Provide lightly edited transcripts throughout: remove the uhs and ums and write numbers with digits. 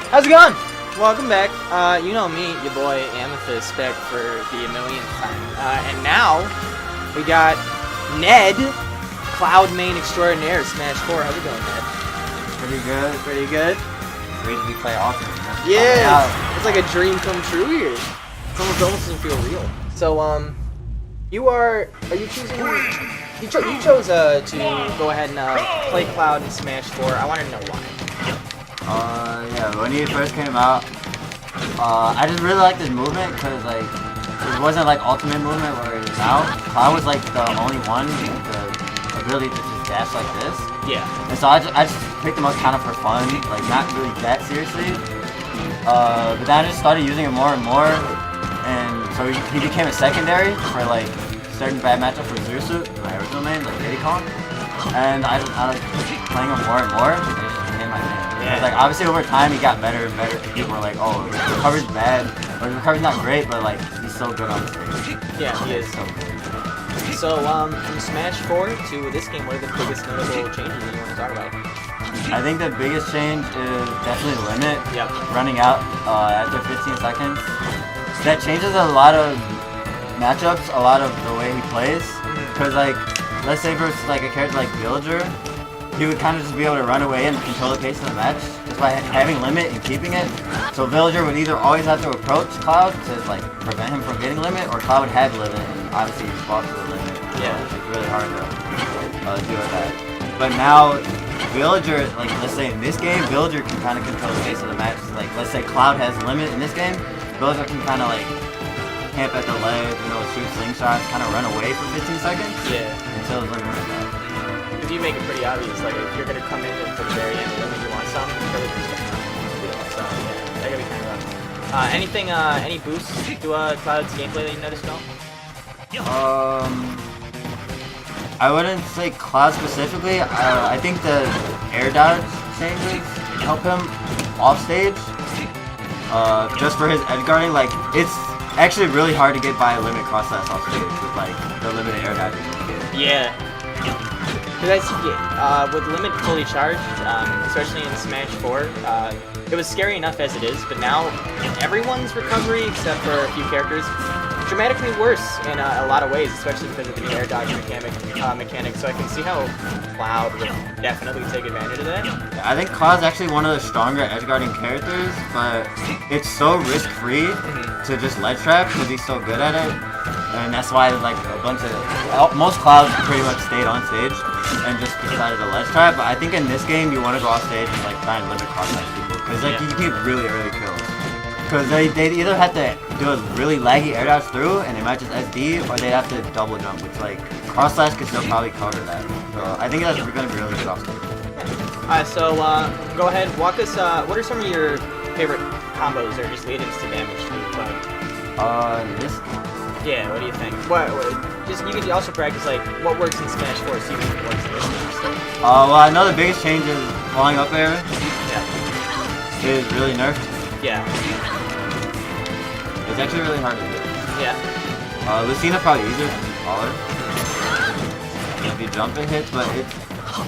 How's it going? Welcome back. You know me, your boy Amethyst, back for the millionth time. And now we got Ned, Cloud Main Extraordinaire, Smash 4. How's it going, Ned? Pretty good. Pretty good. Great to be playing awesome. Yeah, it's like a dream come true here. It almost doesn't feel real. So, are you choosing? You chose to go ahead and play Cloud in Smash 4. I wanted to know why. Yeah, when he first came out, I just really liked his movement because like it wasn't like ultimate movement where it is now. Cloud was like the only one with the ability to just dash like this. Yeah. And so I just picked him up kind of for fun, like not really that seriously. But then I just started using it more and more, and so he became a secondary for like certain bad matchups for Zursu, my original name, like Diddy Kong. And I like playing him more and more, and it just became my name. Yeah. Like obviously over time he got better and better. People were like, oh, his recovery's bad, or his recovery's not great, but like he's so good on the stage. Yeah, he is. So good. So, from Smash 4 to this game, what are the biggest notable changes that you want to talk about? I think the biggest change is definitely limit. Yep. Running out after 15 seconds. That changes a lot of matchups, a lot of the way he plays. Because like, let's say versus like a character like Villager, he would kind of just be able to run away and control the pace of the match just by having limit and keeping it. So Villager would either always have to approach Cloud to like prevent him from getting limit, or Cloud would have limit and obviously he's fought to the limit. Yeah. So it's really hard to deal with that. But now Villager, like let's say in this game, Villager can kind of control the pace of the match. Like let's say Cloud has limit in this game, Villager can kind of like camp at the ledge, shoot slingshots, kind of run away for 15 seconds. Yeah. Until his limit runs out. If you make it pretty obvious, like if you're gonna come in for the very end and you want some, Villager's gonna come. So yeah, that could be kind of rough. Any boosts to Cloud's gameplay that you noticed at all? I wouldn't say Cloud specifically. I think the air dodge changes help him off stage. Just for his edge guarding, like it's actually really hard to get by a limit cross slash off stage with like the limited air dodges you get. Yeah. With limit fully charged, especially in Smash 4, it was scary enough as it is, but now everyone's recovery, except for a few characters, dramatically worse in a lot of ways, especially because of the new air dodge mechanic. So I can see how Cloud would definitely take advantage of that. I think Cloud's actually one of the stronger edge guarding characters, but it's so risk free to just ledge trap because he's so good at it. And that's why like most Clouds pretty much stayed on stage and just decided to ledge trap. But I think in this game you want to go off stage and like try and limit cross slash people because like you get really early kills. Because they either have to do a really laggy air dodge through and they might just SD, or they have to double jump, which like cross slash could still probably cover that. So I think that's going to be really good off stage. Alright, so go ahead, walk us. What are some of your favorite combos or just lead-ins to damage to Cloud? This. Yeah, what do you think? You can also practice like what works in Smash 4, see what works in this game. Well, I know the biggest change is flying up air. Yeah. Is really nerfed. Yeah. It's actually really hard to do. Yeah. Lucina probably easier because she's taller. If you jump it hits, but it's.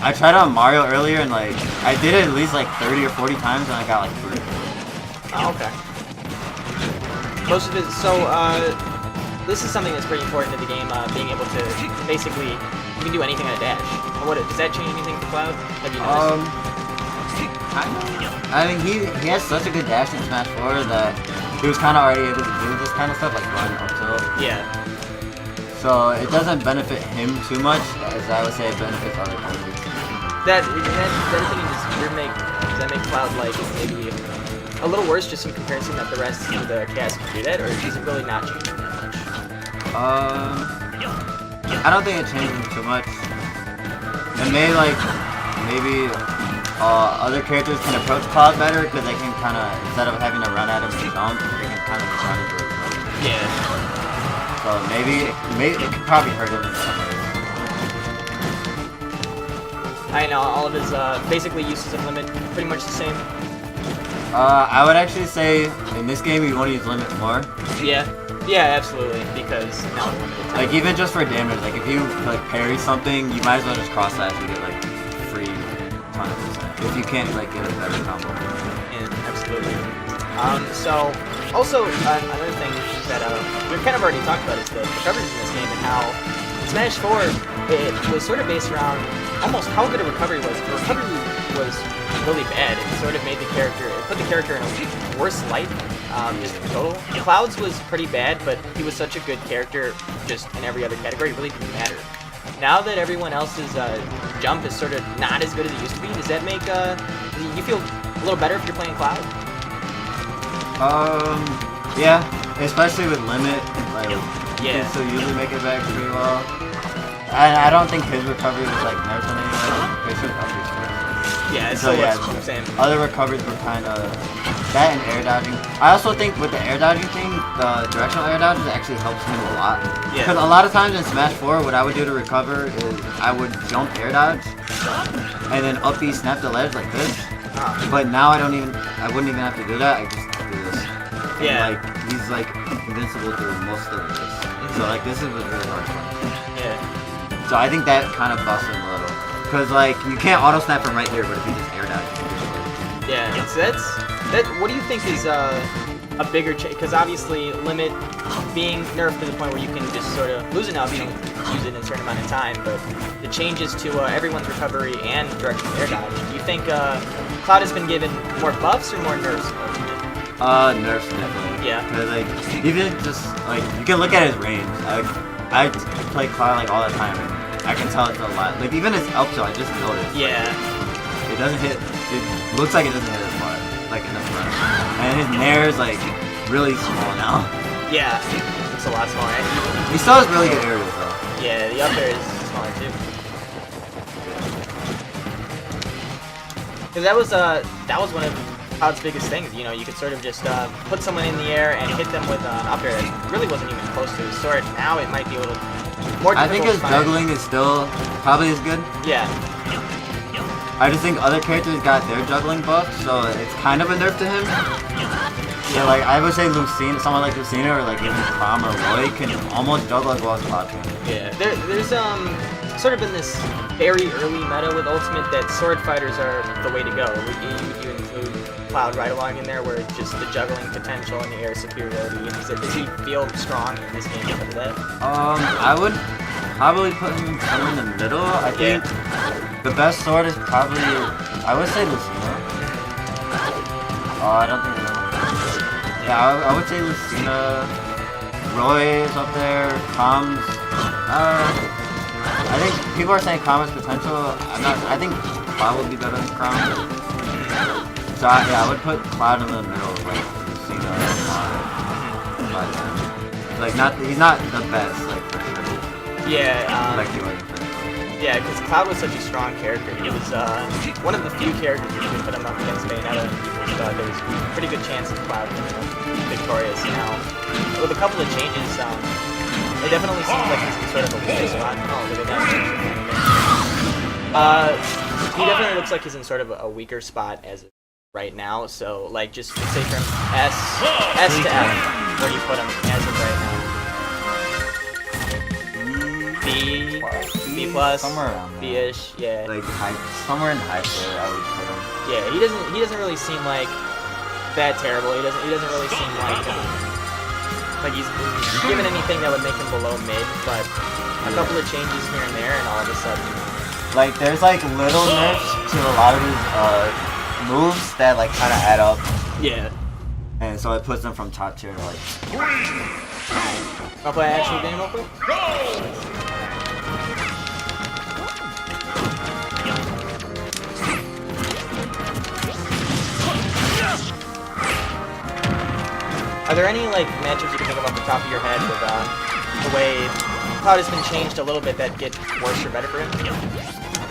I tried on Mario earlier and like I did it at least like 30 or 40 times and I got like 3. Oh, okay. Most of it. So this is something that's pretty important in the game. Being able to basically you can do anything on a dash. Does that change anything for Cloud? Have you noticed? I mean, he has such a good dash in Smash 4 that he was kind of already able to do this kind of stuff, like run up tilt. Yeah. So it doesn't benefit him too much, as I would say it benefits other characters. Does that make Cloud like maybe a little worse just in comparison that the rest of the cast can do that, or does it really not change that much? I don't think it changes him too much. It may maybe other characters can approach Cloud better because they can kind of, instead of having to run at him and jump, they can kind of just run into his jump. Yeah. So maybe it could probably hurt him in some ways. I know, all of his basically uses of limit pretty much the same. I would actually say in this game you want to use limit more. Yeah. Yeah, absolutely, because now we're limited time. Like even just for damage, like if you like parry something, you might as well just cross slash and get like free ton of percent. If you can't like get a better combo. Yeah, absolutely. absolutely. So, also, another thing that we've kind of already talked about is the recoveries in this game and how Smash 4, it was sort of based around almost how good a recovery was. The recovery was really bad. It sort of made the character, it put the character in a worse light, just in total. Cloud's was pretty bad, but he was such a good character just in every other category, it really didn't matter. Now that everyone else's jump is sort of not as good as it used to be, does that make you feel a little better if you're playing Cloud? Yeah, especially with Limit, like, yeah. so usually make it back pretty well. I don't think his recovery was like nerfed on anything. His recovery was nerfed. Yeah, so yeah, the same. Other recoveries were kind of that and air dodging. I also think with the air dodging thing, the directional air dodges actually helps me a lot. Yeah. Because a lot of times in Smash 4, what I would do to recover is I would jump air dodge and then up B snap the ledge like this. But now I wouldn't even have to do that. I just do this. Yeah. And, like, he's like invincible through most of this. So like this is a really hard one. Yeah. So I think that kind of busts him a little. Cause like you can't auto snap from right here, but if you just air dodge, you can just like. Yeah. So that. What do you think is a bigger change? Because obviously Limit being nerfed to the point where you can just sort of lose it now if you don't use it in a certain amount of time. But the changes to everyone's recovery and directional air dodge. Do you think Cloud has been given more buffs or more nerfs? Nerfs definitely. Yeah. Cause like even just like you can look at his range. I play Cloud like all the time, and I can tell it's a lot. Like even his up tilt, I just noticed. Yeah. It doesn't hit. It looks like it doesn't hit as far, like in the front. And his nair is like really small now. Yeah. It's a lot smaller. He still has really good areas though. Yeah, the up air is smaller too. Because that was one of Cloud's biggest things. You know, you could sort of just put someone in the air and hit them with an up air that really wasn't even close to his sword. Now it might be a little more difficult. I think his juggling is still probably as good. Yeah. I just think other characters got their juggling buff, so it's kind of a nerf to him. So like I would say Lucina, someone like Lucina or like even Crom or Roy can almost juggle as well as Cloud can. Yeah. There's sort of been this very early meta with Ultimate that sword fighters are the way to go. You include Cloud right along in there, where it's just the juggling potential and the air superiority. Does he feel strong in this game because of that? I would probably put him somewhere in the middle. I think the best sword is probably, I would say Lucina. I don't think so. Yeah, I would say Lucina. Roy is up there. Com's. I think people are saying Crom has potential. I think Cloud would be better than Crom. So yeah, I would put Cloud in the middle, like Lucina and Cloud. Like he's not the best, like for sure. Yeah. Like he wasn't. Yeah, because Cloud was such a strong character. He was one of the few characters that you could put him up against Bayonetta, and people thought there was a pretty good chance of Cloud being victorious. Now, with a couple of changes, it definitely seems like he's in sort of a weaker spot. Oh, look at that. He definitely looks like he's in sort of a weaker spot as of right now. So, like, just say from S to F, where do you put him as of right now? B plus, somewhere around there. B-ish, yeah. Like somewhere in high tier, I would put him. Yeah, he doesn't really seem like that terrible. He doesn't really seem like he's given anything that would make him below mid. But a couple of changes here and there, and all of a sudden, like there's like little nerfs to a lot of his moves that like kind of add up. Yeah. And so it puts them from top tier to like. I'll play an actual game real quick. Are there any like matchups you can think of off the top of your head with the way Cloud has been changed a little bit that get worse or better for him?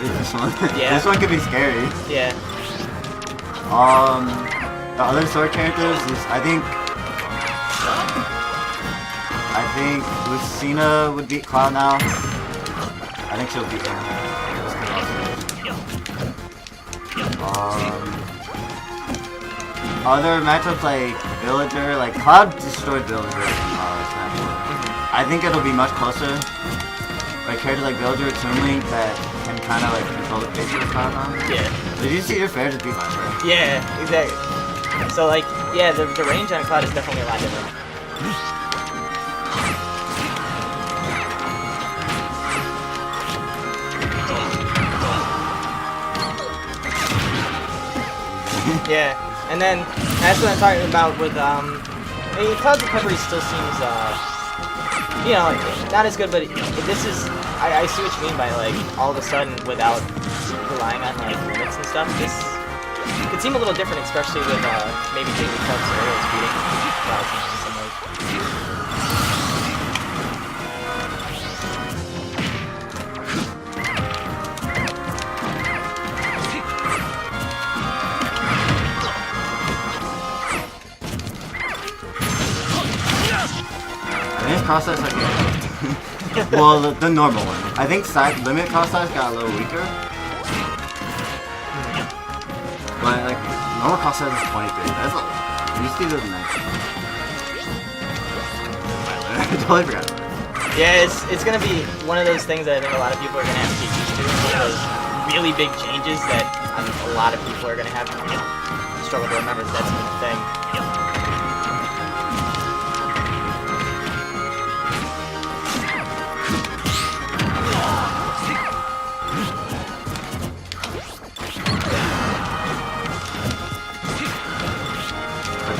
This one. Yeah. This one could be scary. Yeah. The other sword characters is I think Lucina would beat Cloud now. I think she'll beat him. Other matchups like Villager, like Cloud destroyed Villager in Smash 4. I think it'll be much closer. Like characters like Villager or Toon Link that can kind of like control the pace of Cloud now. Yeah. Did you see your fair just beat my fair? Yeah, exactly. So like, yeah, the range on Cloud is definitely a lot different. Yeah, and then that's what I'm talking about with I mean, Cloud's recovery still seems you know, not as good, but this is I see what you mean by like all of a sudden without relying on like limits and stuff. This could seem a little different, especially with maybe daily clubs aerials beating Cloud in some ways. I think cross size like well, the normal one. I think limit cross size got a little weaker. But like normal cross size is 23. That's a lot. You see those nice. I totally forgot about it. Yeah, it's gonna be one of those things that I think a lot of people are gonna have to get used to. One of those really big changes that a lot of people are gonna have to struggle to remember that that's a thing.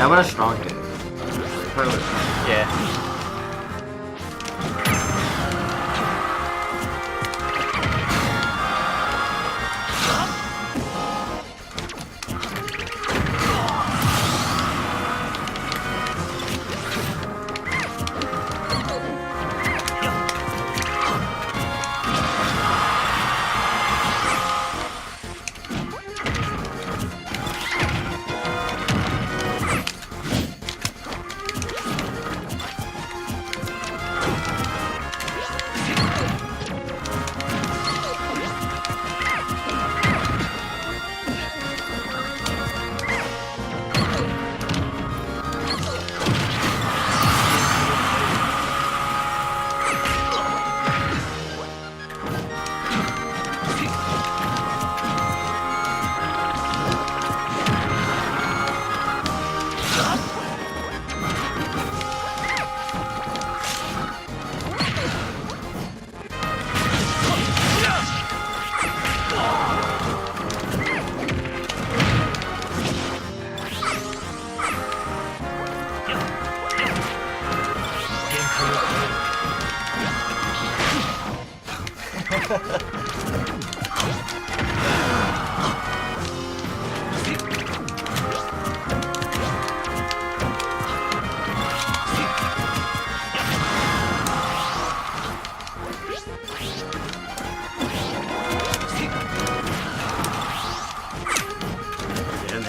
That was a strong hit. Yeah.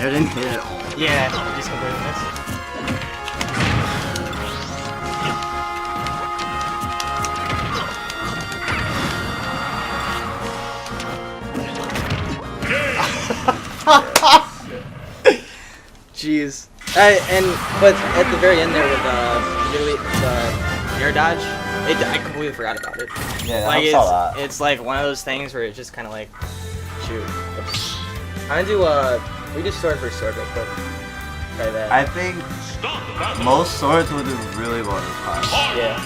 It didn't hit at all. Yeah, I just completely missed. Jeez. But at the very end there with literally the air dodge, I completely forgot about it. Yeah, Like helps a lot. it's like one of those things where it's just kind of like, shoot. Oops. I'm gonna do we do sword versus sword real quick. Try that. I think most swords will do really well this class. Yeah.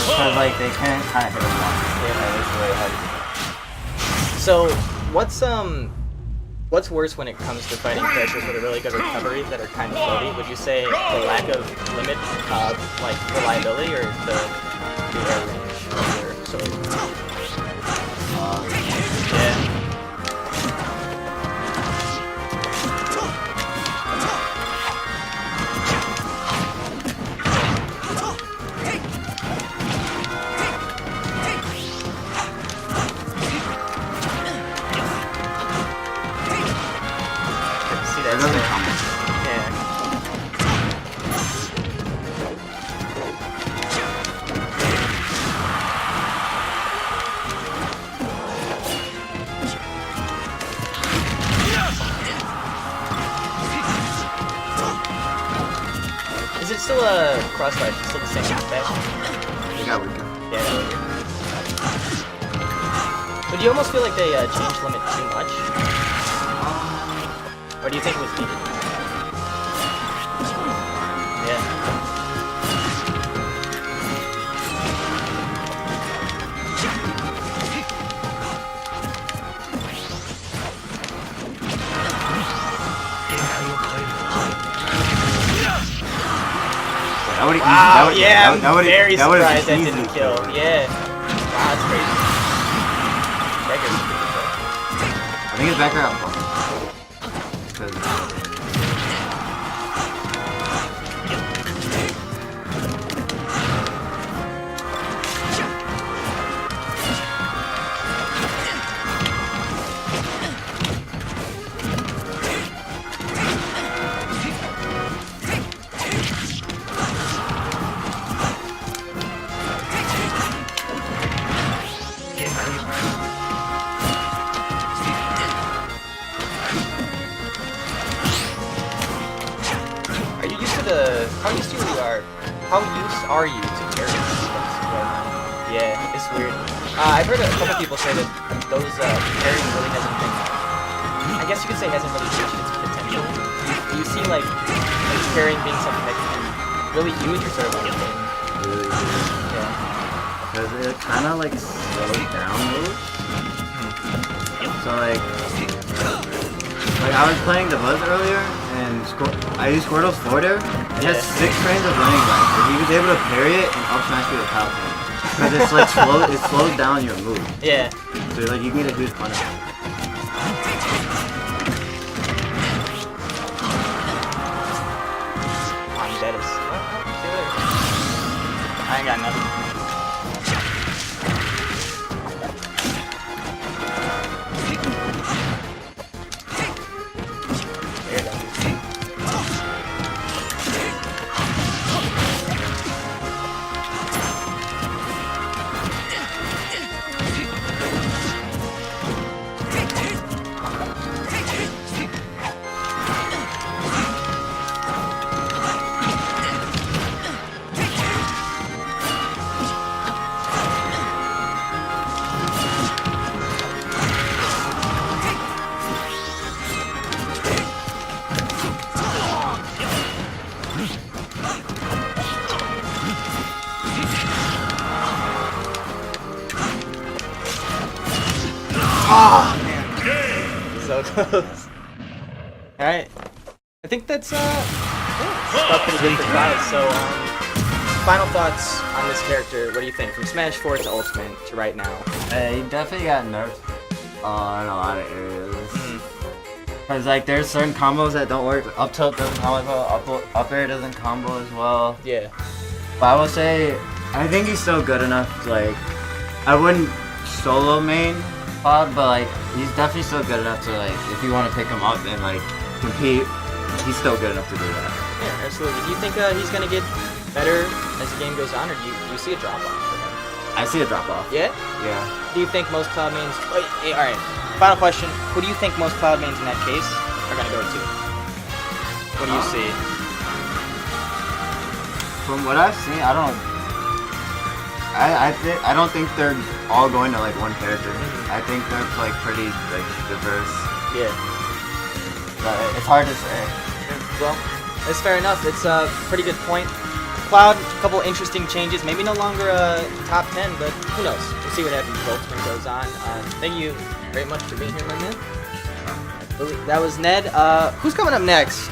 Because like they can kind of hit them once. Yeah. It's really hard to do. So what's worse when it comes to fighting characters with a really good recovery that are kind of floaty? Would you say the lack of limit, like reliability, or the air range of your sword? Yeah. It doesn't come with Is it still a crossfire? Is it still the same aspect? it got weaker. Yeah, that weird. But do you almost feel like they changed limit too much? Or do you think it was needed? Yeah. Wow, yeah, I'm very surprised that didn't kill. Yeah. Wow, that's crazy. I think it's back around. How used are you to carries? Yeah, it's weird. I've heard a couple people say that those carries really hasn't been. I guess you could say hasn't really reached its potential. Do you see like carrying being something that can be really huge or sort of like really huge? Yeah. Because it kind of like slows down moves. So like I was playing the Buzz earlier, and I used Squirtle's forward air. It has 6 frames of running back, but he was able to parry it and up smash you with power pin. Because it's like it slows down your move. Yeah. So like you can get a huge punish. I'm dead as. See you later. I ain't got nothing. Oh, man. So close. Alright. I think that's about pretty good for Cloud. So, final thoughts on this character. What do you think? From Smash 4 to Ultimate to right now. He definitely got nerfed in a lot of areas. Because like there's certain combos that don't work. Up tilt doesn't combo as well. Up air doesn't combo as well. Yeah. But I will say, I think he's still good enough to like, I wouldn't solo main Cloud, but like he's definitely still good enough to like, if you want to pick him up and like compete, he's still good enough to do that. Yeah, absolutely. Do you think he's gonna get better as the game goes on, or do you see a drop off for him? I see a drop off. Yeah? Yeah. Do you think most Cloud mains... Wait, hey, alright. Final question. Who do you think most Cloud mains in that case are gonna go to? What do you see? From what I've seen, I don't think they're all going to like one character. I think they're like pretty like diverse. Yeah. But it's hard to say. Well, that's fair enough. It's a pretty good point. Cloud, a couple interesting changes. Maybe no longer top 10, but who knows? We'll see what happens as Ultimate goes on. Thank you very much for being here, my man. That was Ned. Who's coming up next?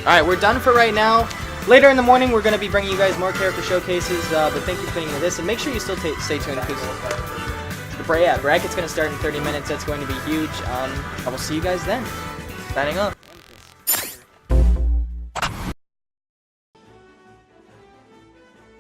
Alright, we're done for right now. Later in the morning, we're going to be bringing you guys more character showcases, but thank you for tuning into this, and make sure you still stay tuned, because the bracket's going to start in 30 minutes. That's going to be huge. I will see you guys then. Signing off.